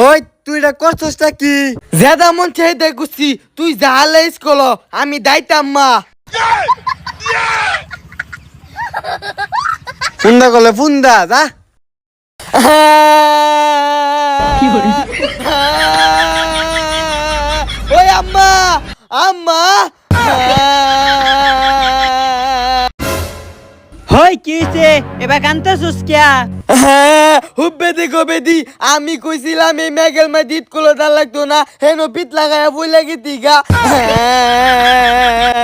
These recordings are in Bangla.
ওই তুই এটা করছসটা কি? জেদা মন চাই দেখছি তুই যাহলে স্কুল আমি দাইতাম মা। ফুন্দা করলে ফুন্দা যা। ওই আম্মা আম্মা। হই কি হইছে এবার কান্তাছস কিয়া? হুব্বেদি গবেদি আমি কইছিলাম এই মেঘেল মা দিত কোলো দাল লাগতো না হেন পিত লাগায়া বই লাগি দিগা।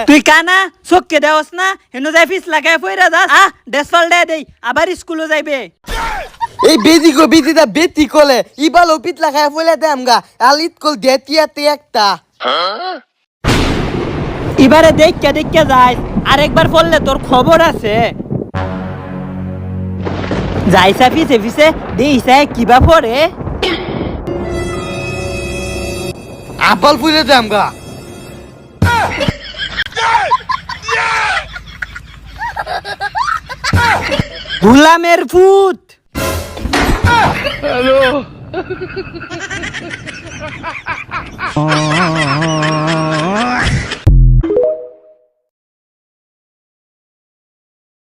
তুই কানা চোখকে দেওস না হেনো যাই ফিস লাগায় ফইরা যাস ডেসফল দেই আবার স্কুলে যাইবে। এই বেদি গো বেদিটা বেতি কোলে ইবালো পিত লাগায়া বইলা দেম গা আলিত কোল দেতিয়াতে একটা। এবারে দেখকে যাই আরেকবার পড়লে তোর খবর আছে। যাইসা ফিসে ফিসে দেইসা কিবা পরে আপল ফুলে দেম গা। গুলামের ফুত। হ্যালো